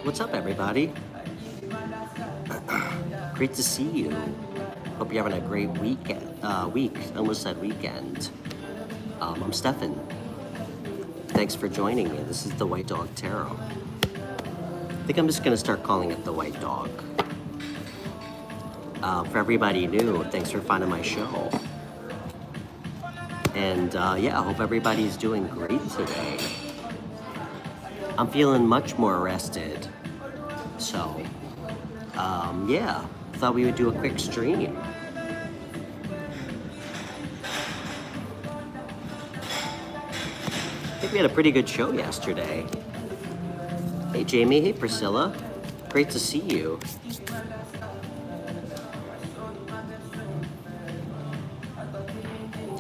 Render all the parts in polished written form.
What's up, everybody? Great to see you. Hope you're having a great week. I almost said weekend. I'm Stefan. Thanks for joining me. This is the White Dog Tarot. I think I'm just gonna start calling it the White Dog. For everybody new, thanks for finding my show. And yeah, I hope everybody's doing great today. I'm feeling much more rested. So, yeah, thought we would do a quick stream. I think we had a pretty good show yesterday. Hey Jamie, hey Priscilla. Great to see you.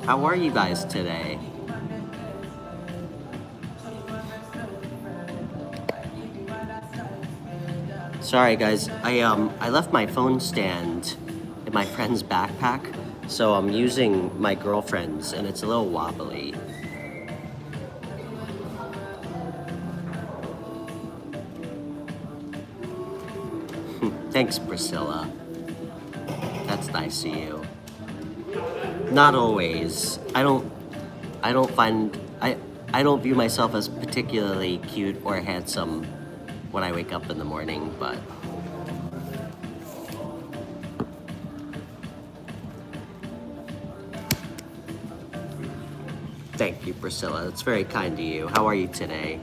How are you guys today? Sorry guys, I left my phone stand in my friend's backpack, so I'm using my girlfriend's and it's a little wobbly. Thanks, Priscilla. That's nice of you. Not always. I don't view myself as particularly cute or handsome when I wake up in the morning, but thank you, Priscilla. That's very kind of you. How are you today?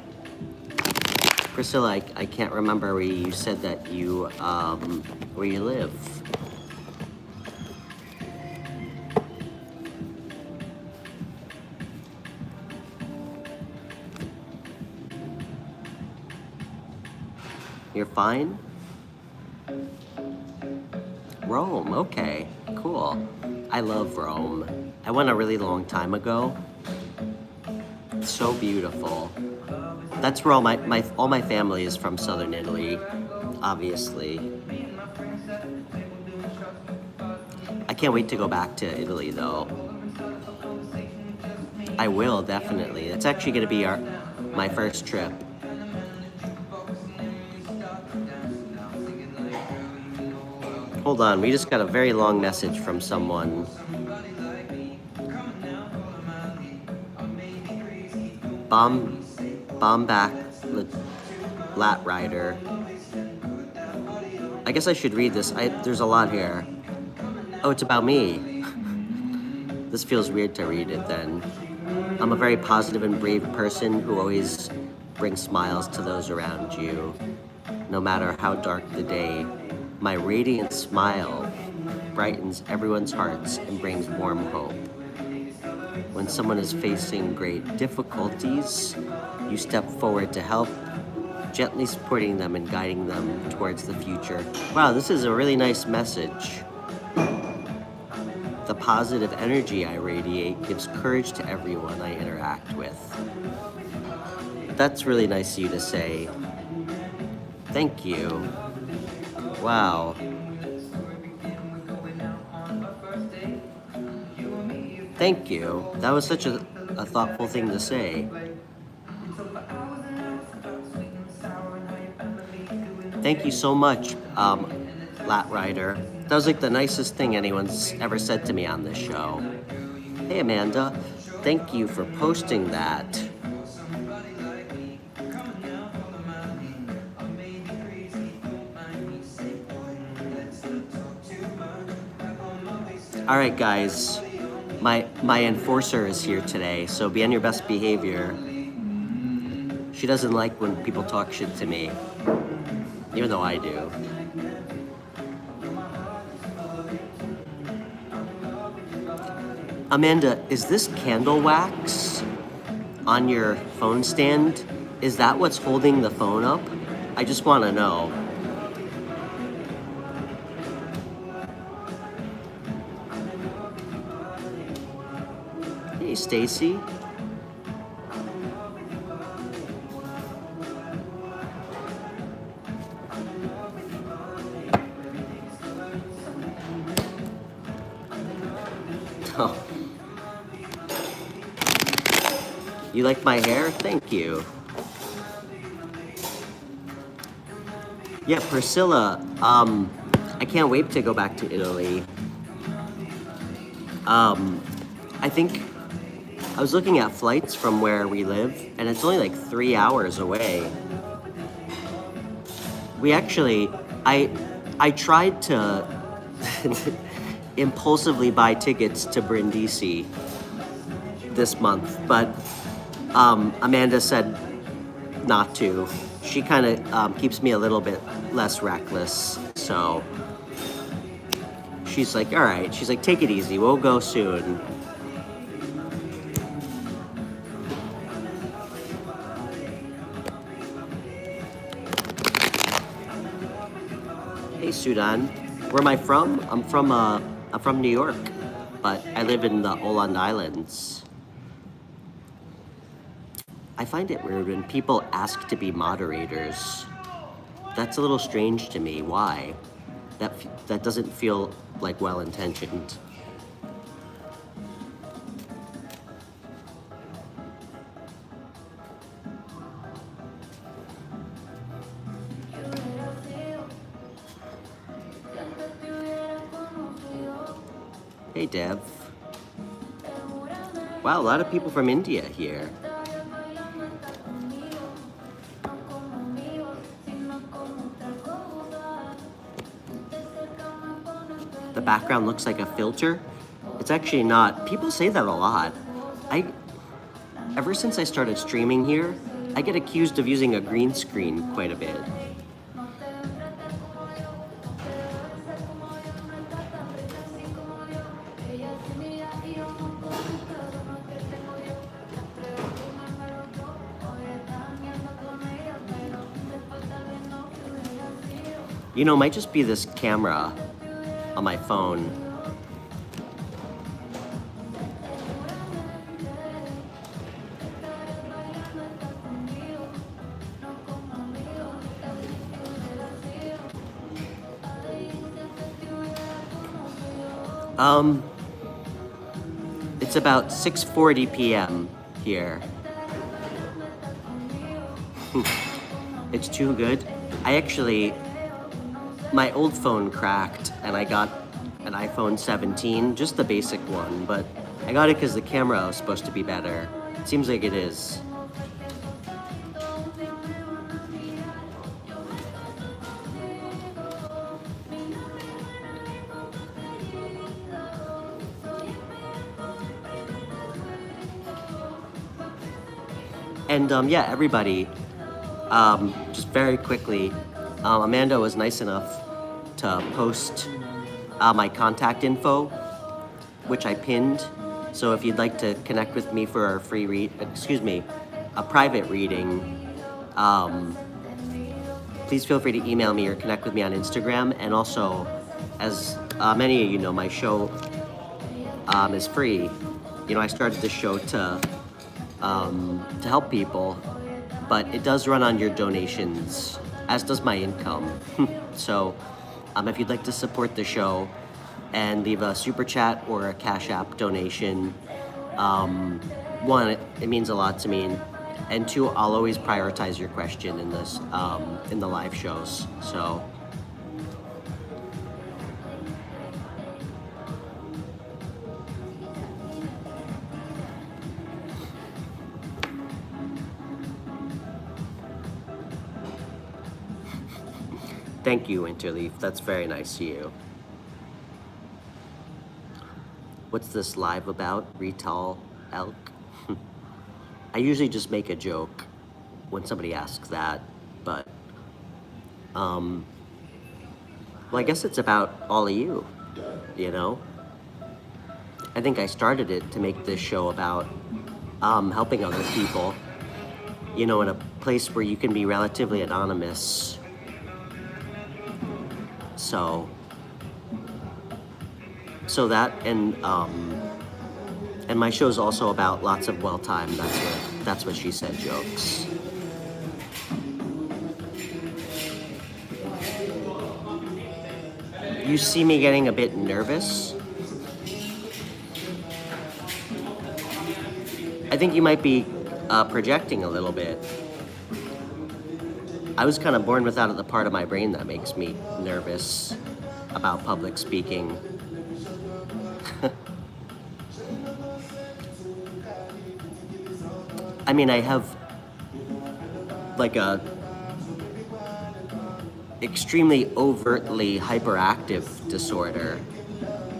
Priscilla, I can't remember where you said that you, where you live. You're fine? Rome, okay, cool. I love Rome. I went a really long time ago. It's so beautiful. That's where all my family is from, southern Italy, obviously. I can't wait to go back to Italy though. I will, definitely. It's actually gonna be my first trip. Hold on, we just got a very long message from someone. Bomback Lat Rider. I guess I should read this. There's a lot here. Oh, it's about me. This feels weird to read it then. I'm a very positive and brave person who always brings smiles to those around you. No matter how dark the day, my radiant smile brightens everyone's hearts and brings warm hope. When someone is facing great difficulties, you step forward to help, gently supporting them and guiding them towards the future. Wow, this is a really nice message. The positive energy I radiate gives courage to everyone I interact with. That's really nice of you to say. Thank you. Wow. Thank you. That was such a thoughtful thing to say. Thank you so much, Lat Rider. That was like the nicest thing anyone's ever said to me on this show. Hey Amanda, thank you for posting that. All right, guys, my enforcer is here today, so be on your best behavior. She doesn't like when people talk shit to me, even though I do. Amanda, is this candle wax on your phone stand? Is that what's holding the phone up? I just want to know. Hey, Stacy. Oh. You like my hair? Thank you. Yeah, Priscilla, I can't wait to go back to Italy. I think I was looking at flights from where we live, and it's only like 3 hours away. We actually, I tried to impulsively buy tickets to Brindisi this month, but Amanda said not to. She kind of keeps me a little bit less reckless, so she's like, all right, she's like, take it easy, we'll go soon. Hey Sudan, where am I from? I'm from New York, but I live in the Åland Islands. I find it weird when people ask to be moderators. That's a little strange to me. Why? That doesn't feel like well-intentioned. Hey Dev. Wow, a lot of people from India here. The background looks like a filter. It's actually not. People say that a lot. Ever since I started streaming here, I get accused of using a green screen quite a bit. You know, it might just be this camera on my phone. It's about 6:40 p.m. here. It's too good. My old phone cracked and I got an iPhone 17, just the basic one, but I got it because the camera was supposed to be better. It seems like it is. And yeah, everybody, just very quickly, Amanda was nice enough to post my contact info, which I pinned. So if you'd like to connect with me for a a private reading, please feel free to email me or connect with me on Instagram. And also, as many of you know, my show is free. You know, I started this show to help people, but it does run on your donations, as does my income. So if you'd like to support the show and leave a super chat or a Cash App donation, one, it means a lot to me, and two, I'll always prioritize your question in this in the live shows. So thank you, Interleaf. That's very nice of you. What's this live about? Retail elk? I usually just make a joke when somebody asks that, but well, I guess it's about all of you, you know? I think I started it to make this show about helping other people, you know, in a place where you can be relatively anonymous. So that, and my show's also about lots of well-timed, that's what she said jokes. You see me getting a bit nervous? I think you might be projecting a little bit. I was kind of born without the part of my brain that makes me nervous about public speaking. I mean, I have like a extremely overtly hyperactive disorder.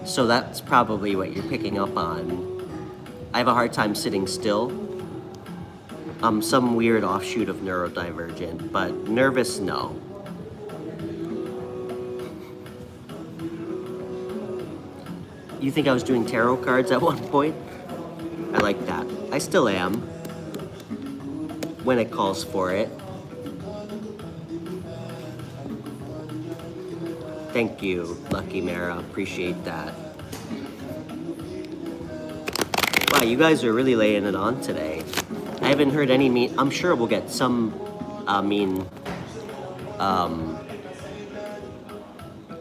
So that's probably what you're picking up on. I have a hard time sitting still. I'm some weird offshoot of neurodivergent, but nervous, no. You think I was doing tarot cards at one point? I like that. I still am, when it calls for it. Thank you, Lucky Mara. Appreciate that. Wow, you guys are really laying it on today. I haven't heard any mean. I'm sure we'll get some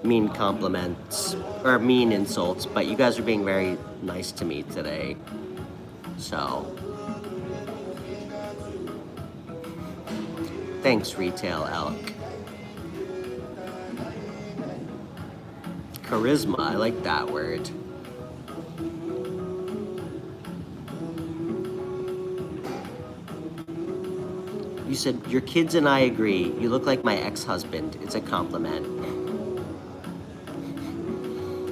mean compliments or mean insults, but you guys are being very nice to me today. So, thanks, Retail Elk. Charisma, I like that word. You said, your kids and I agree. You look like my ex-husband. It's a compliment.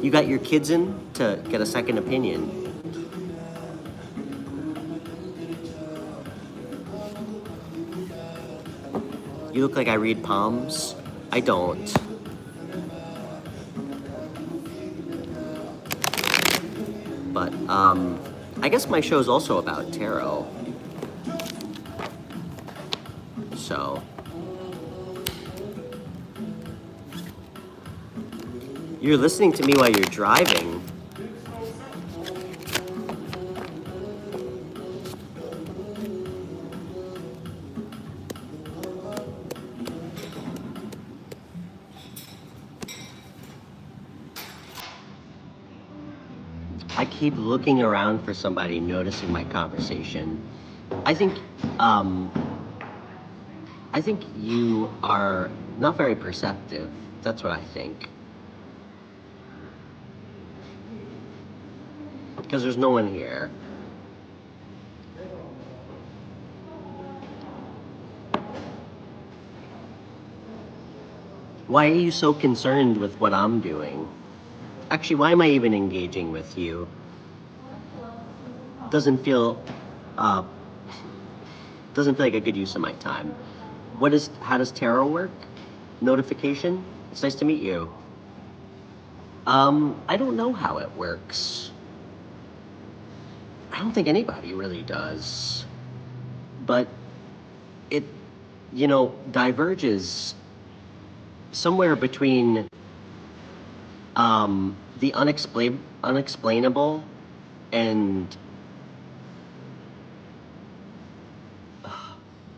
You got your kids in to get a second opinion. You look like I read palms. I don't. But, I guess my show is also about tarot. So, you're listening to me while you're driving. I keep looking around for somebody noticing my conversation. I think you are not very perceptive. That's what I think. Because there's no one here. Why are you so concerned with what I'm doing? Actually, why am I even engaging with you? Doesn't feel like a good use of my time. How does tarot work? Notification? It's nice to meet you. I don't know how it works. I don't think anybody really does. But it, diverges somewhere between the unexplainable and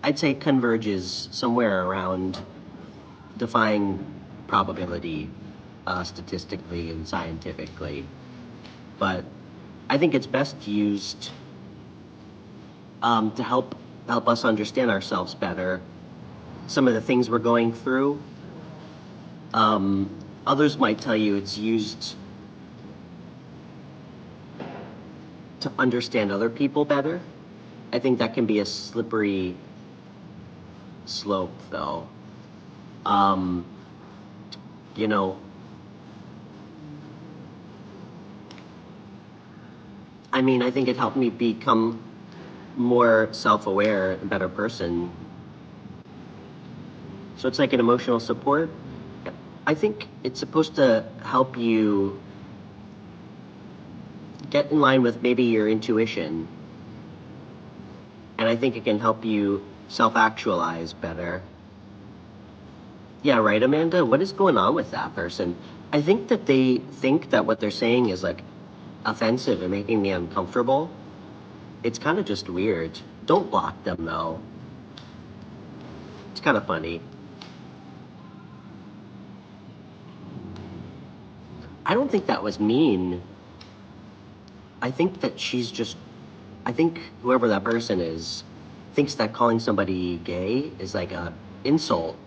I'd say converges somewhere around defying probability statistically and scientifically. But I think it's best used to help us understand ourselves better, some of the things we're going through. Others might tell you it's used to understand other people better. I think that can be a slippery slope, though. I mean, I think it helped me become more self-aware, a better person. So it's like an emotional support. I think it's supposed to help you get in line with maybe your intuition. And I think it can help you self-actualize better. Yeah, right, Amanda? What is going on with that person? I think that they think that what they're saying is like offensive and making me uncomfortable. It's kind of just weird. Don't block them, though. It's kind of funny. I don't think that was mean. I think that I think whoever that person is thinks that calling somebody gay is like a insult.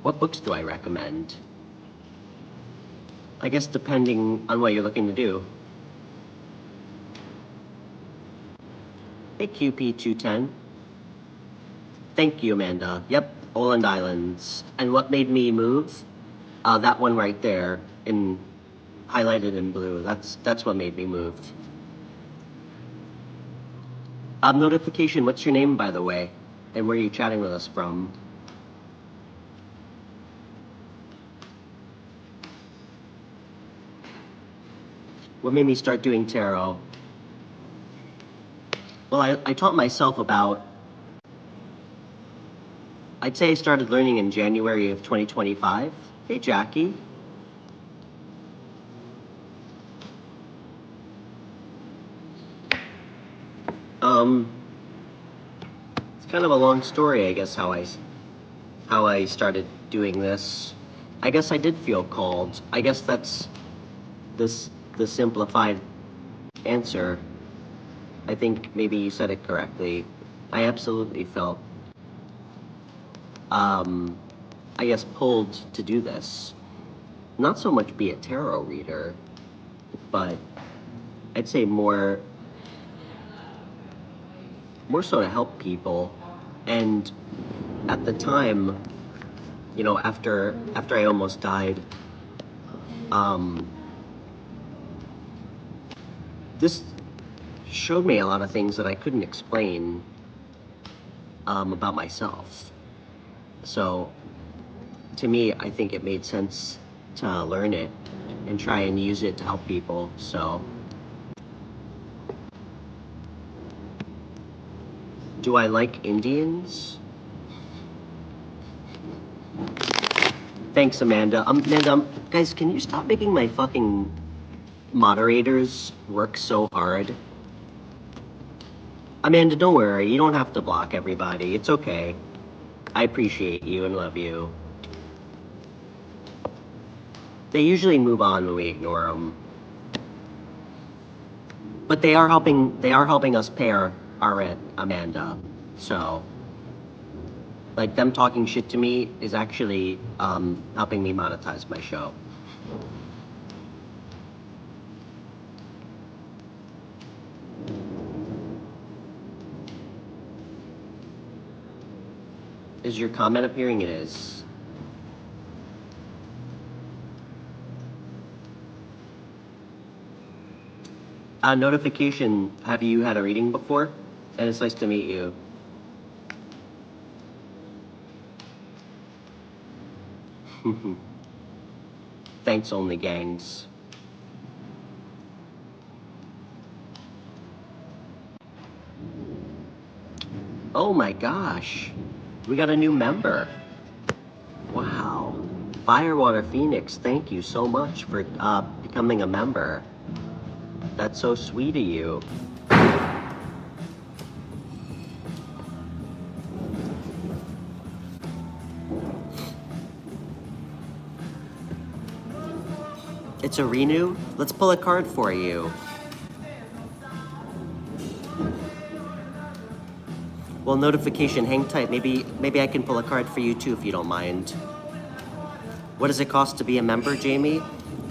What books do I recommend? I guess depending on what you're looking to do. Hey QP210. Thank you, Amanda. Yep, Oland Islands. And what made me move? That one right there, in highlighted in blue. That's what made me move. Notification, what's your name, by the way? And where are you chatting with us from? What made me start doing tarot? Well, I taught myself about, I'd say I started learning in January of 2025. Hey, Jackie. It's kind of a long story, I guess, how I started doing this. I guess I did feel called. I guess that's the simplified answer. I think maybe you said it correctly. I absolutely felt, I guess, pulled to do this. Not so much be a tarot reader, but I'd say more so to help people. And at the time, you know, after I almost died, this showed me a lot of things that I couldn't explain about myself. So to me, I think it made sense to learn it and try and use it to help people. So do I like Indians? Thanks, Amanda. Amanda, guys, can you stop making my fucking moderators work so hard? Amanda, don't worry. You don't have to block everybody. It's okay. I appreciate you and love you. They usually move on when we ignore them. But they are helping us pay our rent, Amanda. So, like, them talking shit to me is actually helping me monetize my show. Is your comment appearing? It is. Notification, have you had a reading before? And it's nice to meet you. Thanks, only gangs. Oh my gosh, we got a new member. Wow. Firewater Phoenix, thank you so much for becoming a member. That's so sweet of you. It's a renew? Let's pull a card for you. Well, notification, hang tight. Maybe I can pull a card for you too if you don't mind. What does it cost to be a member, Jamie?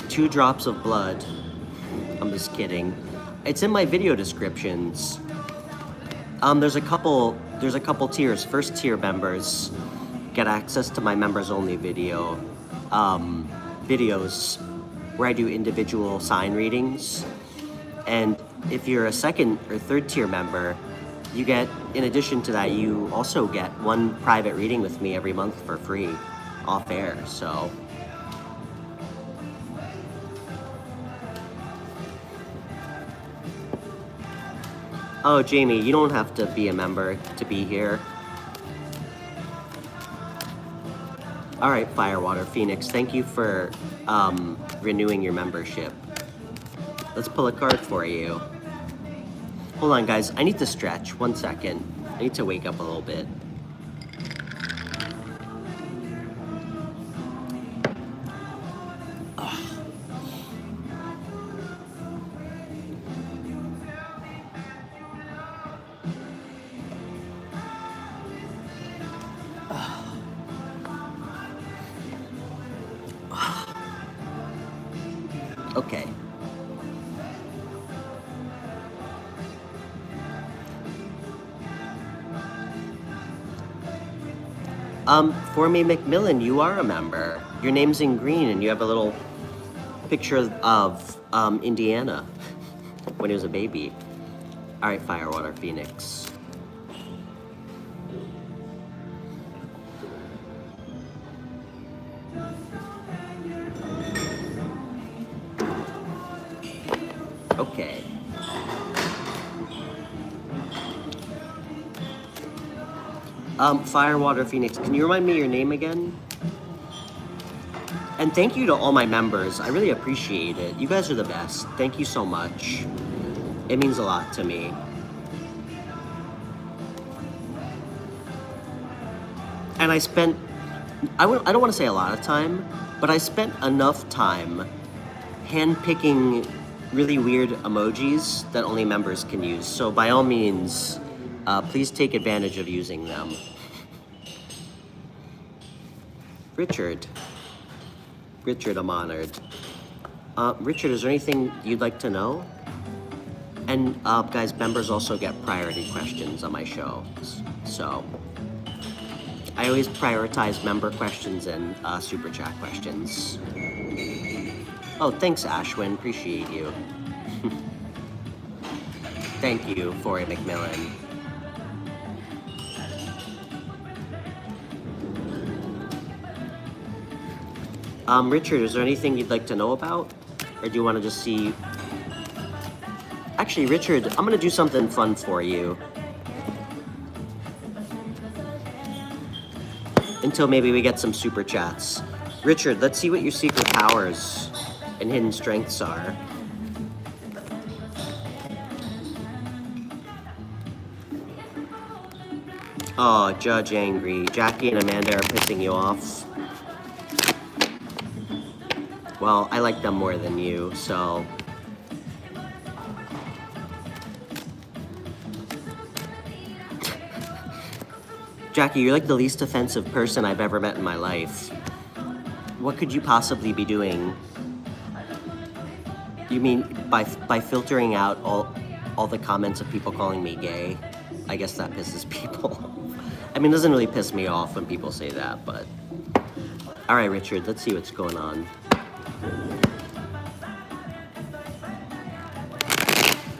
2 drops of blood. I'm just kidding. It's in my video descriptions. There's a couple tiers. First tier members get access to my members only videos where I do individual sign readings. And if you're a second or third tier member, you get, in addition to that, you also get 1 private reading with me every month for free, off air, so. Oh, Jamie, you don't have to be a member to be here. All right, Firewater Phoenix, thank you for renewing your membership. Let's pull a card for you. Hold on, guys. I need to stretch. 1 second. I need to wake up a little bit. Ugh. Okay. For me, Macmillan, you are a member. Your name's in green, and you have a little picture of Indiana when he was a baby. All right, Firewater Phoenix. Okay. Firewater Phoenix, can you remind me your name again? And thank you to all my members. I really appreciate it. You guys are the best. Thank you so much. It means a lot to me. And I spent, I don't want to say a lot of time, but I spent enough time handpicking really weird emojis that only members can use. So by all means, please take advantage of using them. Richard, I'm honored. Richard, is there anything you'd like to know? And guys, members also get priority questions on my show. So I always prioritize member questions and super chat questions. Oh, thanks, Ashwin. Appreciate you. Thank you, Foray McMillan. Richard, is there anything you'd like to know about? Or do you want to just see? Actually, Richard, I'm gonna do something fun for you. Until maybe we get some super chats. Richard, let's see what your secret powers and hidden strengths are. Oh, Judge angry. Jackie and Amanda are pissing you off. Well, I like them more than you, so. Jackie, you're like the least offensive person I've ever met in my life. What could you possibly be doing? You mean by filtering out all the comments of people calling me gay? I guess that pisses people off. I mean, it doesn't really piss me off when people say that, but. All right, Richard, let's see what's going on.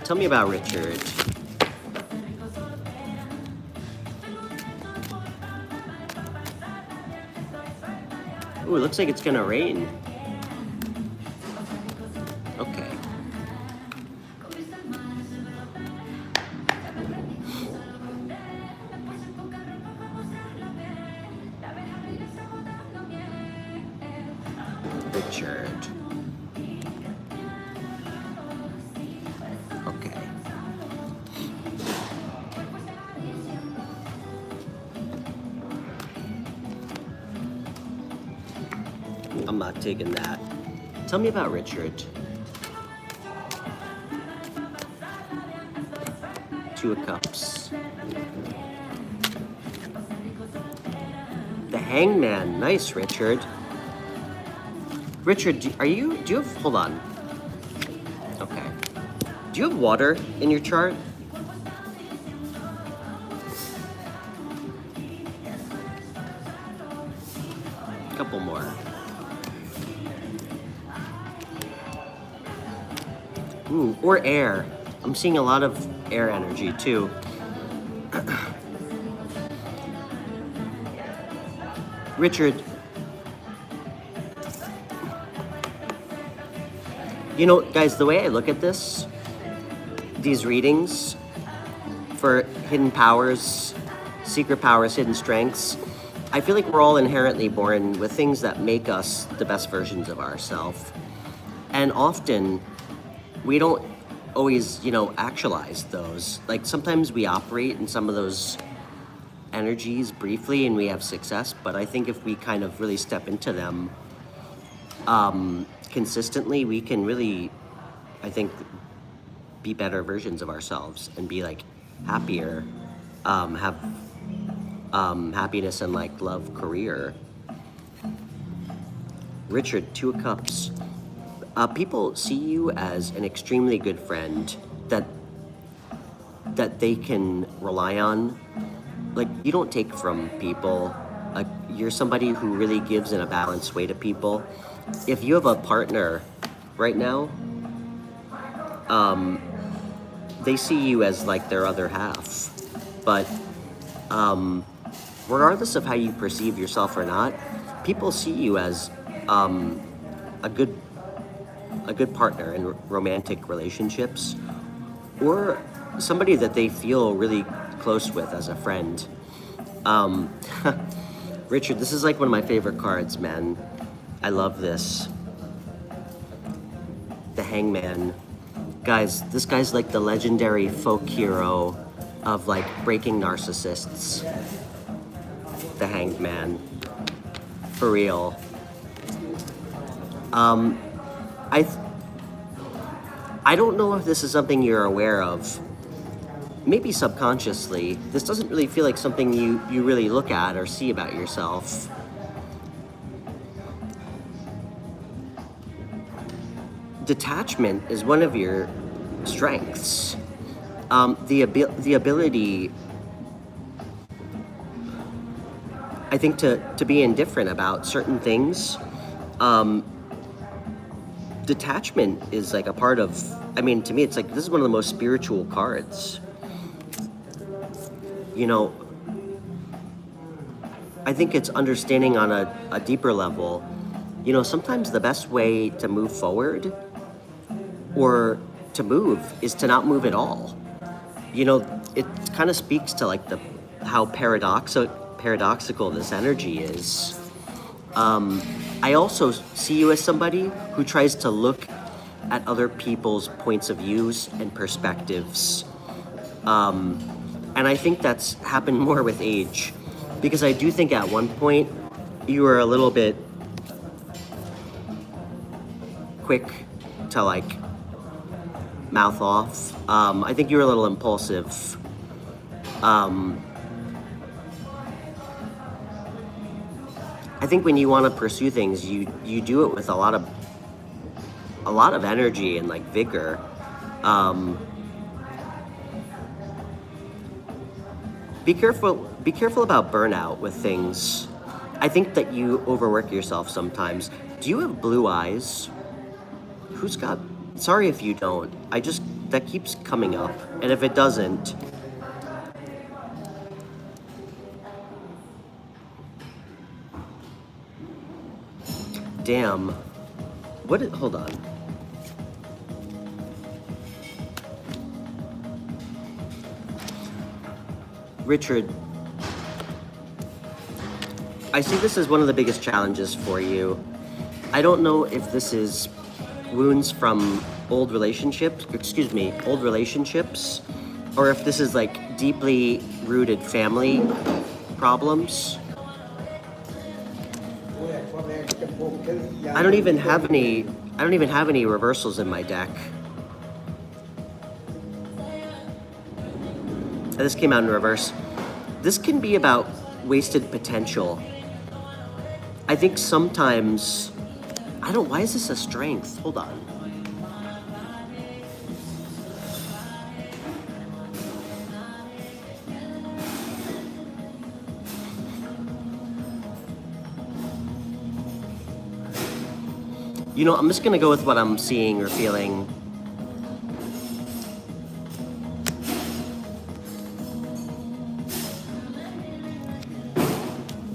Tell me about Richard. Ooh, it looks like it's gonna rain. Okay. Richard. Okay. I'm not taking that. Tell me about Richard. Two of Cups. The Hangman. Nice, Richard. Richard, do you have, hold on. Okay. Do you have water in your chart? A couple more. Ooh, or air. I'm seeing a lot of air energy too. Richard, you know, guys, the way I look at this, these readings for hidden powers, secret powers, hidden strengths, I feel like we're all inherently born with things that make us the best versions of ourselves. And often, we don't always, you know, actualize those. Like sometimes we operate in some of those energies briefly and we have success, but I think if we kind of really step into them consistently, we can really, I think, be better versions of ourselves and be like happier, have happiness and like love, career. Richard, Two of Cups. People see you as an extremely good friend that they can rely on. Like, you don't take from people. Like, you're somebody who really gives in a balanced way to people. If you have a partner right now, they see you as like their other half. But regardless of how you perceive yourself or not, people see you as a good partner in romantic relationships, or somebody that they feel really close with as a friend. Richard, this is like one of my favorite cards, man. I love this. The Hangman. Guys, this guy's like the legendary folk hero of like breaking narcissists. The Hanged Man. For real. I don't know if this is something you're aware of. Maybe subconsciously. This doesn't really feel like something you really look at or see about yourself. Detachment is one of your strengths. The ability, I think, to be indifferent about certain things. Detachment is like a part of, I mean, to me, it's like, this is one of the most spiritual cards. You know, I think it's understanding on a deeper level. You know, sometimes the best way to move forward or to move is to not move at all. You know, it kind of speaks to like how paradoxical this energy is. I also see you as somebody who tries to look at other people's points of views and perspectives. And I think that's happened more with age, because I do think at one point you were a little bit quick to like mouth off. I think you were a little impulsive. I think when you want to pursue things, you do it with a lot of energy and like vigor. Be careful about burnout with things. I think that you overwork yourself sometimes. Do you have blue eyes? Who's got? Sorry if you don't. That keeps coming up. And if it doesn't, damn. Hold on. Richard, I see this as one of the biggest challenges for you. I don't know if this is wounds from old relationships, or if this is like deeply rooted family problems. I don't even have any reversals in my deck. This came out in reverse. This can be about wasted potential. I think sometimes, why is this a strength? Hold on. You know, I'm just gonna go with what I'm seeing or feeling.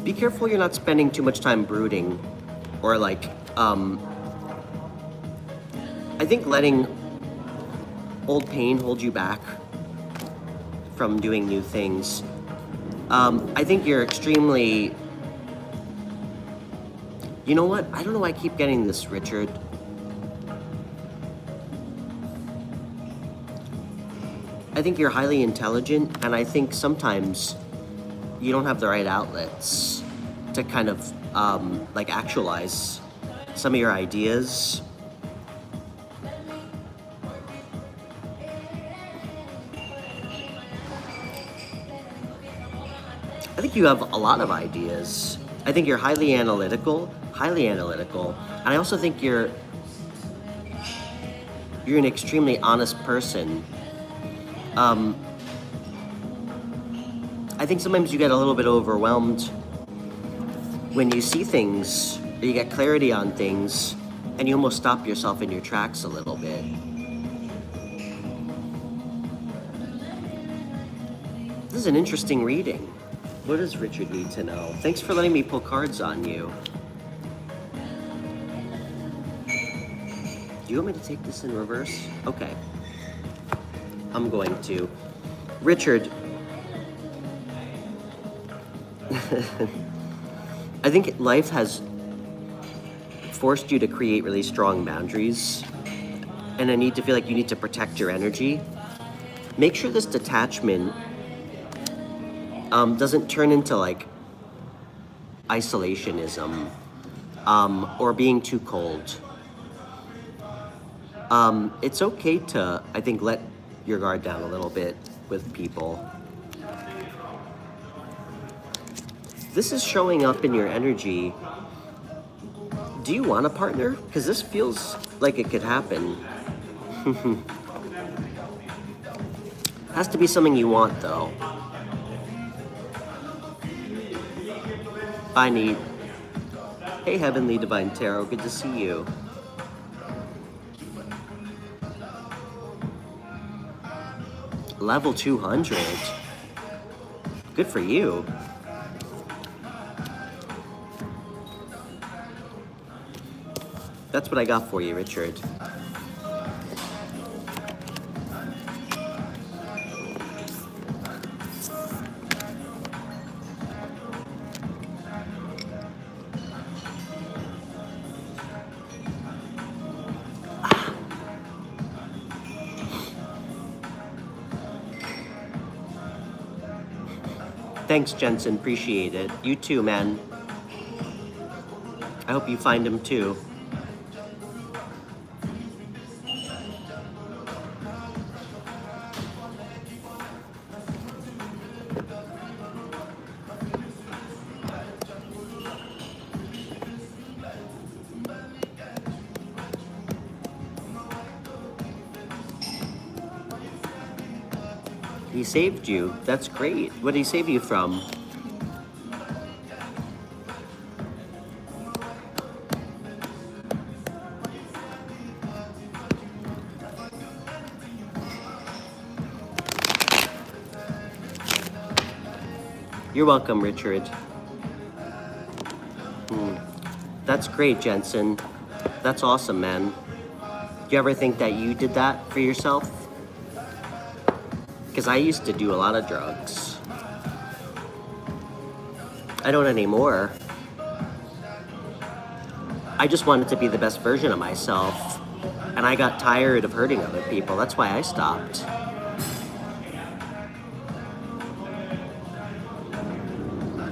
Be careful you're not spending too much time brooding, or like, I think letting old pain hold you back from doing new things. I think you're extremely, you know what? I don't know why I keep getting this, Richard. I think you're highly intelligent, and I think sometimes you don't have the right outlets to kind of like actualize some of your ideas. I think you have a lot of ideas. I think you're highly analytical, and I also think you're You're an extremely honest person. I think sometimes you get a little bit overwhelmed when you see things, or you get clarity on things, and you almost stop yourself in your tracks a little bit. This is an interesting reading. What does Richard need to know? Thanks for letting me pull cards on you. Do you want me to take this in reverse? Okay. I'm going to. Richard, I think life has forced you to create really strong boundaries, and I need to feel like you need to protect your energy. Make sure this detachment doesn't turn into like isolationism or being too cold. It's okay to, I think, let your guard down a little bit with people. This is showing up in your energy. Do you want a partner? Because this feels like it could happen. Has to be something you want, though. I need. Hey, Heavenly Divine Tarot, good to see you. Level 200. Good for you. That's what I got for you, Richard. Thanks, Jensen. Appreciate it. You too, man. I hope you find him too. He saved you. That's great. What did he save you from? You're welcome, Richard. That's great, Jensen. That's awesome, man. Do you ever think that you did that for yourself? Because I used to do a lot of drugs. I don't anymore. I just wanted to be the best version of myself. And I got tired of hurting other people. That's why I stopped.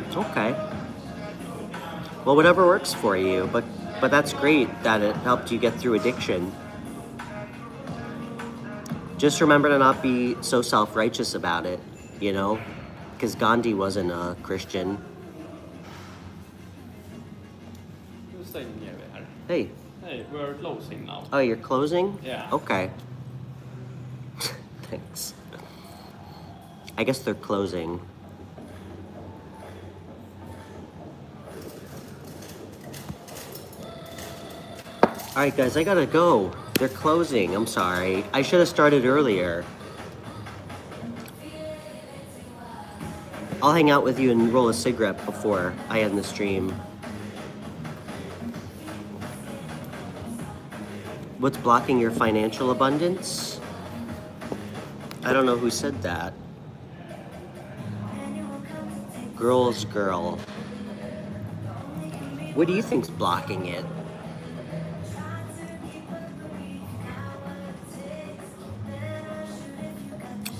It's okay. Well, whatever works for you. But that's great that it helped you get through addiction. Just remember to not be so self-righteous about it, you know? Because Gandhi wasn't a Christian. Hey. Hey, we're closing now. Oh, you're closing? Yeah. Okay. Thanks. I guess they're closing. All right, guys, I gotta go. They're closing. I'm sorry. I should have started earlier. I'll hang out with you and roll a cigarette before I end the stream. What's blocking your financial abundance? I don't know who said that. Girl's girl. What do you think's blocking it?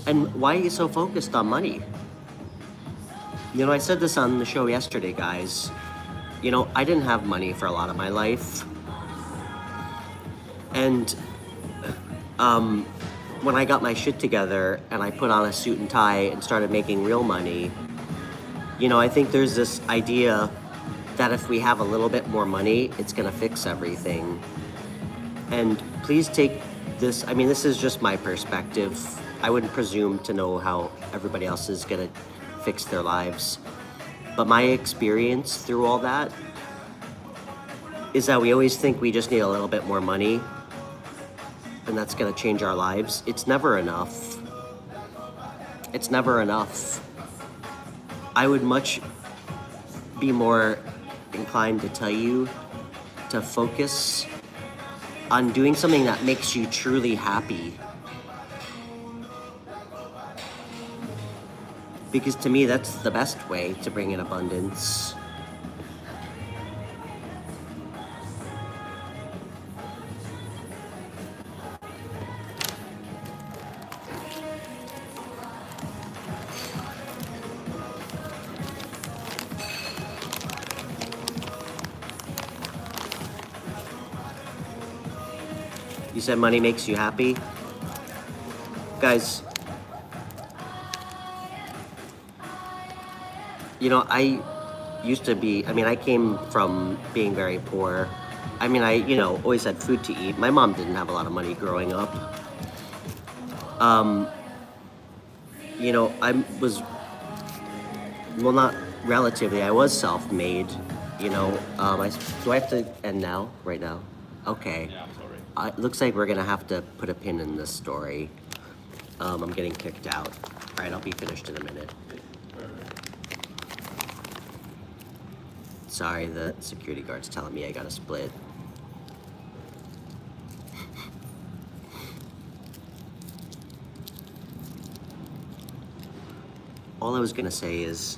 And why are you so focused on money? You know, I said this on the show yesterday, guys. You know, I didn't have money for a lot of my life. And when I got my shit together and I put on a suit and tie and started making real money, you know, I think there's this idea that if we have a little bit more money, it's gonna fix everything. And please take this is just my perspective. I wouldn't presume to know how everybody else is gonna fix their lives. But my experience through all that is that we always think we just need a little bit more money and that's gonna change our lives. It's never enough. It's never enough. I would much be more inclined to tell you to focus on doing something that makes you truly happy. Because to me, that's the best way to bring in abundance. You said money makes you happy? Guys, you know, I used to be, I came from being very poor. I always had food to eat. My mom didn't have a lot of money growing up. I was, well, not relatively, I was self-made, do I have to end now, right now? Okay. Yeah, I'm sorry. It looks like we're gonna have to put a pin in this story. I'm getting kicked out. All right, I'll be finished in a minute. Sorry, the security guard's telling me I gotta split. All I was gonna say is,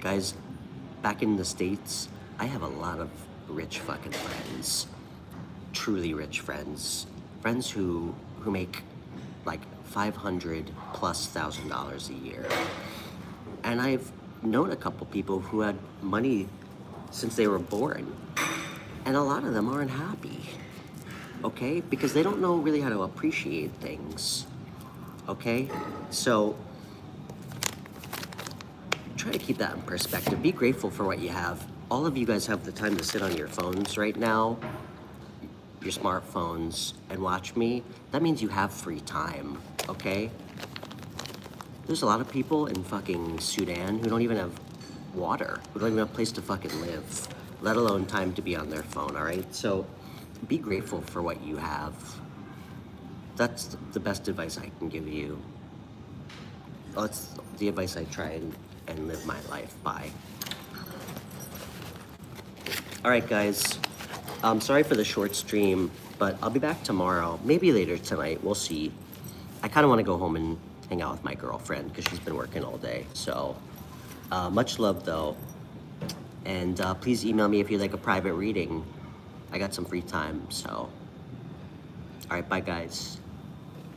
guys, back in the States, I have a lot of rich fucking friends. Truly rich friends. Friends who make like $500,000+ a year. And I've known a couple people who had money since they were born. And a lot of them aren't happy, okay? Because they don't know really how to appreciate things, okay? So, try to keep that in perspective. Be grateful for what you have. All of you guys have the time to sit on your phones right now, your smartphones, and watch me. That means you have free time, okay? There's a lot of people in fucking Sudan who don't even have water, who don't even have a place to fucking live, let alone time to be on their phone, all right? So be grateful for what you have. That's the best advice I can give you. That's the advice I try and live my life by. All right, guys. Sorry for the short stream, but I'll be back tomorrow, maybe later tonight, we'll see. I kind of want to go home and hang out with my girlfriend because she's been working all day, so much love though. And please email me if you'd like a private reading. I got some free time, so. All right, bye guys.